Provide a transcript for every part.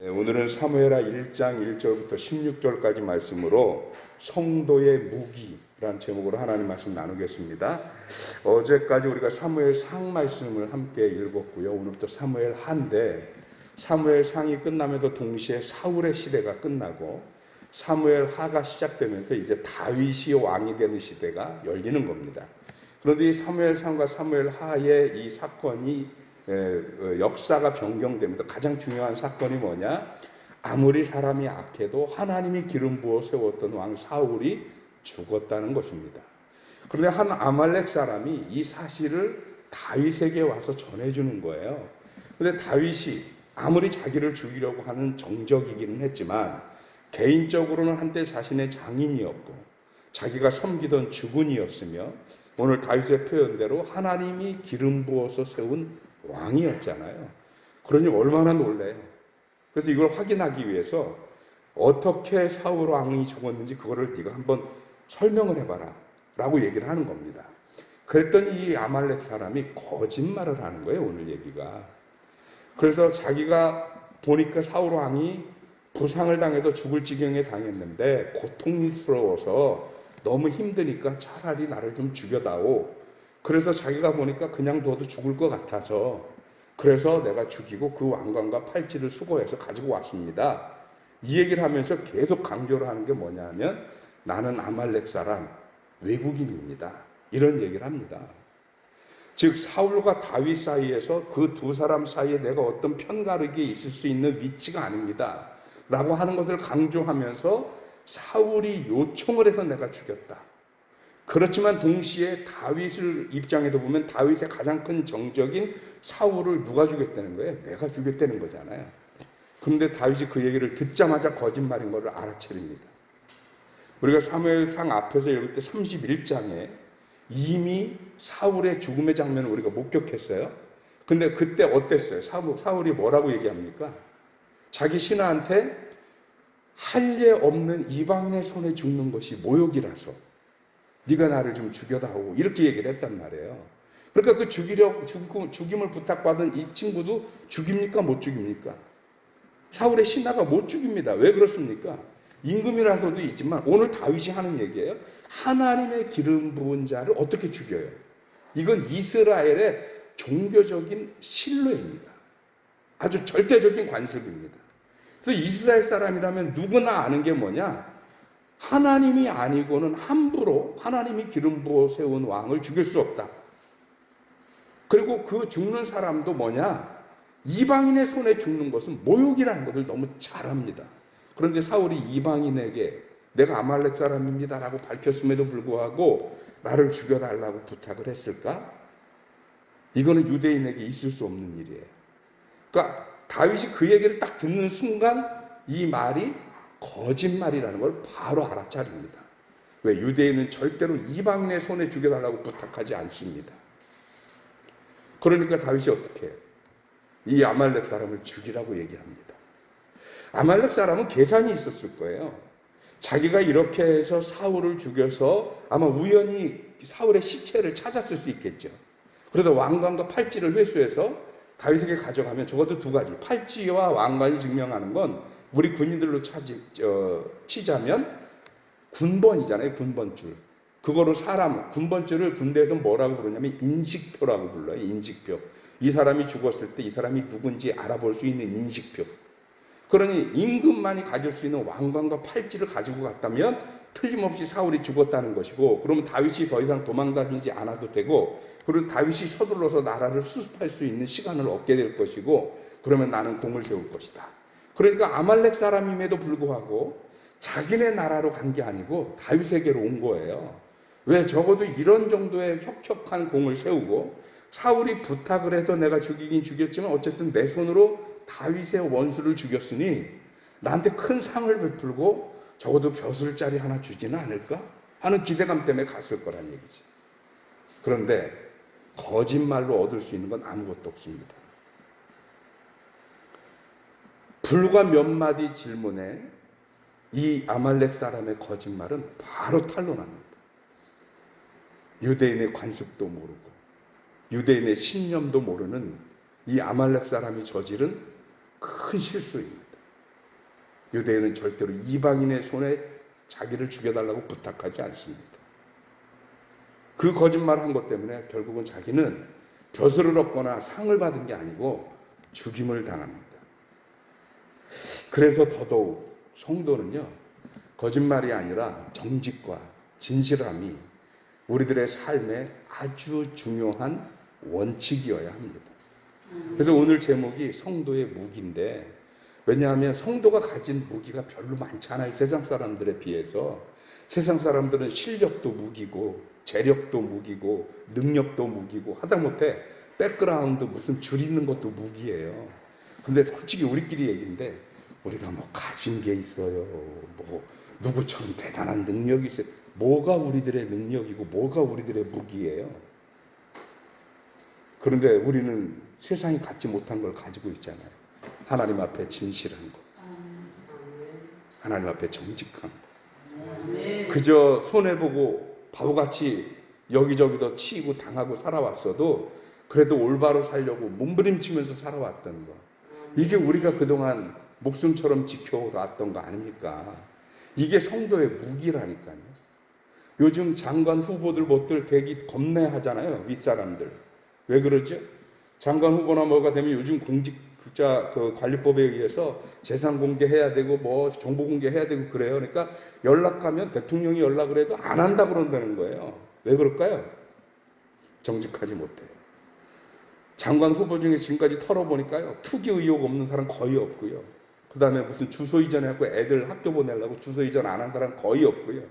오늘은 사무엘하 1장 1절부터 16절까지 말씀으로 성도의 무기라는 제목으로 하나님 말씀 나누겠습니다. 어제까지 우리가 사무엘상 말씀을 함께 읽었고요. 오늘부터 사무엘하인데 사무엘상이 끝나면서 동시에 사울의 시대가 끝나고 사무엘하가 시작되면서 이제 다윗이 왕이 되는 시대가 열리는 겁니다. 그런데 이 사무엘상과 사무엘하의 이 사건이 역사가 변경되면서 가장 중요한 사건이 뭐냐? 아무리 사람이 악해도 하나님이 기름 부어 세웠던 왕 사울이 죽었다는 것입니다. 그런데 한 아말렉 사람이 이 사실을 다윗에게 와서 전해주는 거예요. 그런데 다윗이 아무리 자기를 죽이려고 하는 정적이기는 했지만 개인적으로는 한때 자신의 장인이었고 자기가 섬기던 주군이었으며 오늘 다윗의 표현대로 하나님이 기름 부어서 세운 왕이었잖아요. 그러니 얼마나 놀래요. 그래서 이걸 확인하기 위해서 어떻게 사울 왕이 죽었는지 그거를 네가 한번 설명을 해봐라 라고 얘기를 하는 겁니다. 그랬더니 이 아말렉 사람이 거짓말을 하는 거예요, 오늘 얘기가. 그래서 자기가 보니까 사울 왕이 부상을 당해서 죽을 지경에 당했는데 고통스러워서 너무 힘드니까 차라리 나를 좀 죽여다오. 그래서 자기가 보니까 그냥 둬도 죽을 것 같아서 그래서 내가 죽이고 그 왕관과 팔찌를 수거해서 가지고 왔습니다. 이 얘기를 하면서 계속 강조를 하는 게 뭐냐면 나는 아말렉 사람 외국인입니다. 이런 얘기를 합니다. 즉 사울과 다윗 사이에서 그 두 사람 사이에 내가 어떤 편가르기에 있을 수 있는 위치가 아닙니다. 라고 하는 것을 강조하면서 사울이 요청을 해서 내가 죽였다. 그렇지만 동시에 다윗을 입장에서 보면 다윗의 가장 큰 정적인 사울을 누가 죽였다는 거예요? 내가 죽였다는 거잖아요. 그런데 다윗이 그 얘기를 듣자마자 거짓말인 것을 알아차립니다. 우리가 사무엘상 앞에서 읽을 때 31장에 이미 사울의 죽음의 장면을 우리가 목격했어요. 근데 그때 어땠어요? 사울이 뭐라고 얘기합니까? 자기 신하한테 할 예 없는 이방인의 손에 죽는 것이 모욕이라서 네가 나를 좀 죽여다오 이렇게 얘기를 했단 말이에요. 그러니까 그 죽임을 부탁받은 이 친구도 죽입니까? 못 죽입니까? 사울의 신하가 못 죽입니다. 왜 그렇습니까? 임금이라서도 있지만 오늘 다윗이 하는 얘기예요. 하나님의 기름 부은 자를 어떻게 죽여요? 이건 이스라엘의 종교적인 신뢰입니다. 아주 절대적인 관습입니다. 그래서 이스라엘 사람이라면 누구나 아는 게 뭐냐? 하나님이 아니고는 함부로 하나님이 기름 부어 세운 왕을 죽일 수 없다. 그리고 그 죽는 사람도 뭐냐? 이방인의 손에 죽는 것은 모욕이라는 것을 너무 잘 압니다. 그런데 사울이 이방인에게 내가 아말렉 사람입니다라고 밝혔음에도 불구하고 나를 죽여달라고 부탁을 했을까? 이거는 유대인에게 있을 수 없는 일이에요. 그러니까 다윗이 그 얘기를 딱 듣는 순간 이 말이 거짓말이라는 걸 바로 알아차립니다. 왜? 유대인은 절대로 이방인의 손에 죽여달라고 부탁하지 않습니다. 그러니까 다윗이 어떻게 해요? 이 아말렉 사람을 죽이라고 얘기합니다. 아말렉 사람은 계산이 있었을 거예요. 자기가 이렇게 해서 사울을 죽여서 아마 우연히 사울의 시체를 찾았을 수 있겠죠. 그래서 왕관과 팔찌를 회수해서 다윗에게 가져가면 적어도 두 가지. 팔찌와 왕관이 증명하는 건 우리 군인들로 치자면 군번이잖아요. 군번줄. 그거로 군번줄을 군대에서 뭐라고 부르냐면 인식표라고 불러요. 인식표. 이 사람이 죽었을 때 이 사람이 누군지 알아볼 수 있는 인식표. 그러니 임금만이 가질 수 있는 왕관과 팔찌를 가지고 갔다면 틀림없이 사울이 죽었다는 것이고, 그러면 다윗이 더 이상 도망다니지 않아도 되고, 그리고 다윗이 서둘러서 나라를 수습할 수 있는 시간을 얻게 될 것이고, 그러면 나는 공을 세울 것이다. 그러니까 아말렉 사람임에도 불구하고 자기네 나라로 간 게 아니고 다윗에게로 온 거예요. 왜? 적어도 이런 정도의 혁혁한 공을 세우고 사울이 부탁을 해서 내가 죽이긴 죽였지만 어쨌든 내 손으로 다윗의 원수를 죽였으니 나한테 큰 상을 베풀고 적어도 벼슬자리 하나 주지는 않을까 하는 기대감 때문에 갔을 거란 얘기지. 그런데 거짓말로 얻을 수 있는 건 아무것도 없습니다. 불과 몇 마디 질문에 이 아말렉 사람의 거짓말은 바로 탄로납니다. 유대인의 관습도 모르고 유대인의 신념도 모르는 이 아말렉 사람이 저지른 큰 실수입니다. 유대인은 절대로 이방인의 손에 자기를 죽여달라고 부탁하지 않습니다. 그 거짓말을 한 것 때문에 결국은 자기는 벼슬을 얻거나 상을 받은 게 아니고 죽임을 당합니다. 그래서 더더욱 성도는요, 거짓말이 아니라 정직과 진실함이 우리들의 삶에 아주 중요한 원칙이어야 합니다. 그래서 오늘 제목이 성도의 무기인데, 왜냐하면 성도가 가진 무기가 별로 많지 않아요. 세상 사람들에 비해서. 세상 사람들은 실력도 무기고 재력도 무기고 능력도 무기고 하다못해 백그라운드 무슨 줄 있는 것도 무기예요. 근데 솔직히 우리끼리 얘기인데, 우리가 뭐 가진 게 있어요, 뭐 누구처럼 대단한 능력이 있어요. 뭐가 우리들의 능력이고 뭐가 우리들의 무기예요. 그런데 우리는 세상이 갖지 못한 걸 가지고 있잖아요. 하나님 앞에 진실한 거, 하나님 앞에 정직한 거. 그저 손해보고 바보같이 여기저기도 치이고 당하고 살아왔어도 그래도 올바로 살려고 몸부림치면서 살아왔던 거, 이게 우리가 그동안 목숨처럼 지켜왔던 거 아닙니까? 이게 성도의 무기라니까요. 요즘 장관 후보들 못들 되게 겁내하잖아요, 윗사람들. 왜 그러죠? 장관 후보나 뭐가 되면 요즘 공직자 그 관리법에 의해서 재산 공개해야 되고 뭐 정보 공개해야 되고 그래요. 그러니까 연락하면 대통령이 연락을 해도 안 한다 그런다는 거예요. 왜 그럴까요? 정직하지 못해요. 장관 후보 중에 지금까지 털어보니까요, 투기 의혹 없는 사람 거의 없고요. 그 다음에 무슨 주소 이전해갖고 애들 학교 보내려고 주소 이전 안 한 사람 거의 없고요.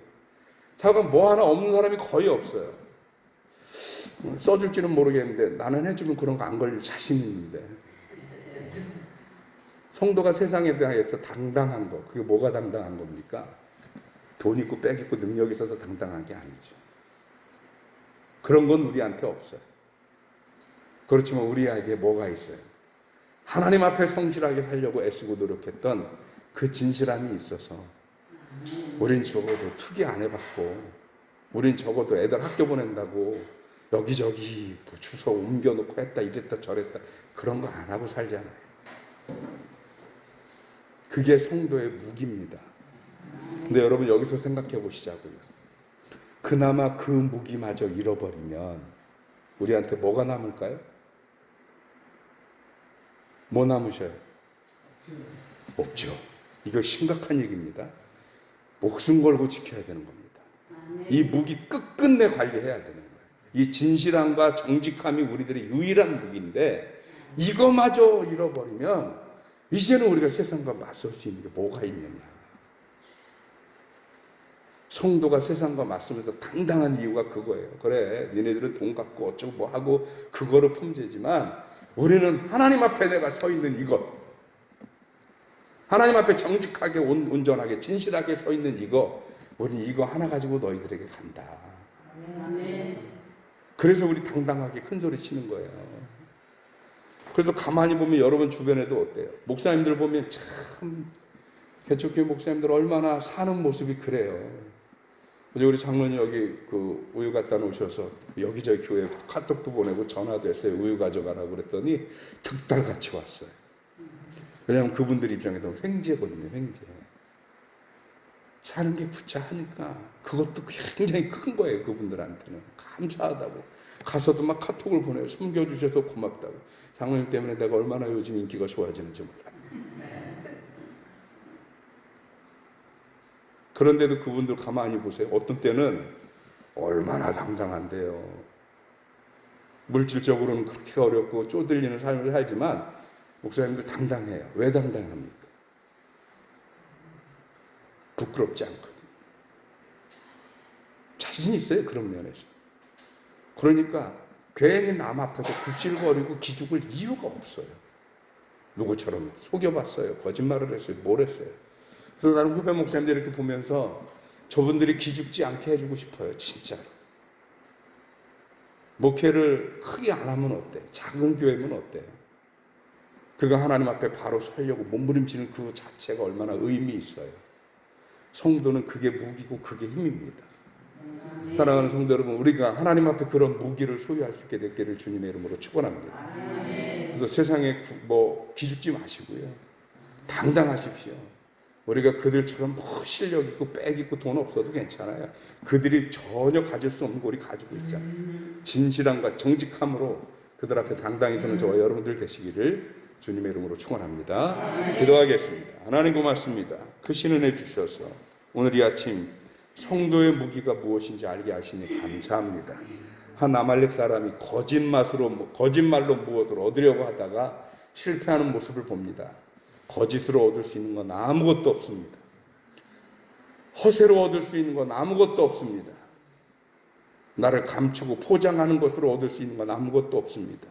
잠깐 뭐 하나 없는 사람이 거의 없어요. 써줄지는 모르겠는데 나는 해주면 그런 거 안 걸릴 자신 있는데. 성도가 세상에 대해서 당당한 거, 그게 뭐가 당당한 겁니까? 돈 있고 빽 있고 능력이 있어서 당당한 게 아니죠. 그런 건 우리한테 없어요. 그렇지만 우리에게 뭐가 있어요? 하나님 앞에 성실하게 살려고 애쓰고 노력했던 그 진실함이 있어서 우린 적어도 투기 안 해봤고, 우린 적어도 애들 학교 보낸다고 여기저기 뭐 주소 옮겨놓고 했다 이랬다 저랬다 그런 거 안 하고 살잖아요. 그게 성도의 무기입니다. 근데 여러분 여기서 생각해 보시자고요. 그나마 그 무기마저 잃어버리면 우리한테 뭐가 남을까요? 뭐 남으셔요? 없죠. 이거 심각한 얘기입니다. 목숨 걸고 지켜야 되는 겁니다. 이 무기 끝끝내 관리해야 되는 거예요. 이 진실함과 정직함이 우리들의 유일한 무기인데, 이거마저 잃어버리면 이제는 우리가 세상과 맞설 수 있는 게 뭐가 있느냐. 성도가 세상과 맞서면서 당당한 이유가 그거예요. 그래, 니네들은 돈 갖고 어쩌고 뭐 하고 그거를 품제지만 우리는 하나님 앞에 내가 서 있는 이것, 하나님 앞에 정직하게 온전하게 진실하게 서 있는 이거, 우리는 이거 하나 가지고 너희들에게 간다. 아멘. 그래서 우리 당당하게 큰 소리 치는 거예요. 그래서 가만히 보면 여러분 주변에도 어때요? 목사님들 보면 참 개척교회 목사님들 얼마나 사는 모습이 그래요. 어제 우리 장로님 여기 그 우유 갖다 놓으셔서 여기저기 교회 카톡도 보내고 전화도 했어요. 우유 가져가라고 그랬더니 득달같이 왔어요. 왜냐하면 그분들 입장에서 횡재거든요. 횡재. 사는 게 부자하니까 그것도 굉장히 큰 거예요. 그분들한테는 감사하다고. 가서도 막 카톡을 보내요. 숨겨주셔서 고맙다고. 장로님 때문에 내가 얼마나 요즘 인기가 좋아지는지 몰라요. 그런데도 그분들 가만히 보세요. 어떤 때는 얼마나 당당한데요. 물질적으로는 그렇게 어렵고 쪼들리는 삶을 살지만 목사님들 당당해요. 왜 당당합니까? 부끄럽지 않거든요. 자신 있어요. 그런 면에서. 그러니까 괜히 남 앞에서 굽실거리고 기죽을 이유가 없어요. 누구처럼 속여봤어요. 거짓말을 했어요. 뭘 했어요. 그래서 나는 후배 목사님들 이렇게 보면서 저분들이 기죽지 않게 해주고 싶어요. 진짜로. 목회를 크게 안 하면 어때? 작은 교회면 어때요? 그가 하나님 앞에 바로 서려고 몸부림치는 그 자체가 얼마나 의미 있어요. 성도는 그게 무기고 그게 힘입니다. 사랑하는 성도 여러분, 우리가 하나님 앞에 그런 무기를 소유할 수 있게 됐기를 주님의 이름으로 축원합니다. 그래서 세상에 뭐 기죽지 마시고요. 당당하십시오. 우리가 그들처럼 뭐 실력 있고 빽 있고 돈 없어도 괜찮아요. 그들이 전혀 가질 수 없는 거 우리 가지고 있잖아요. 진실함과 정직함으로 그들 앞에 당당히 서는 저와 여러분들 되시기를 주님의 이름으로 축원합니다. 기도하겠습니다. 하나님 고맙습니다. 크신 은혜 주셔서 오늘 이 아침 성도의 무기가 무엇인지 알게 하시니 감사합니다. 한 아말렉 사람이 거짓말로 무엇을 얻으려고 하다가 실패하는 모습을 봅니다. 거짓으로 얻을 수 있는 건 아무것도 없습니다. 허세로 얻을 수 있는 건 아무것도 없습니다. 나를 감추고 포장하는 것으로 얻을 수 있는 건 아무것도 없습니다.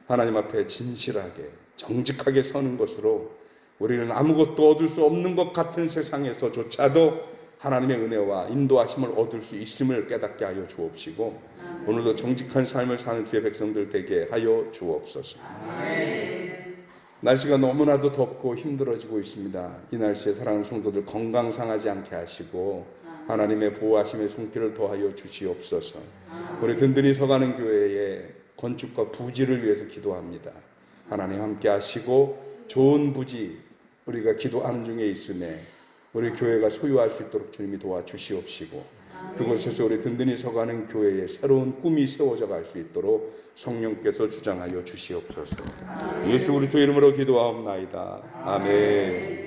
하나님 앞에 진실하게 정직하게 서는 것으로 우리는 아무것도 얻을 수 없는 것 같은 세상에서조차도 하나님의 은혜와 인도하심을 얻을 수 있음을 깨닫게 하여 주옵시고 오늘도 정직한 삶을 사는 주의 백성들 되게 하여 주옵소서. 날씨가 너무나도 덥고 힘들어지고 있습니다. 이 날씨에 사랑하는 성도들 건강 상하지 않게 하시고 하나님의 보호하심의 손길을 더하여 주시옵소서. 우리 든든히 서가는 교회의 건축과 부지를 위해서 기도합니다. 하나님 함께 하시고 좋은 부지 우리가 기도하는 중에 있음에 우리 교회가 소유할 수 있도록 주님이 도와주시옵시고 그곳에서 우리 든든히 서가는 교회에 새로운 꿈이 세워져 갈 수 있도록 성령께서 주장하여 주시옵소서. 예수 그리스도 이름으로 기도하옵나이다. 아멘.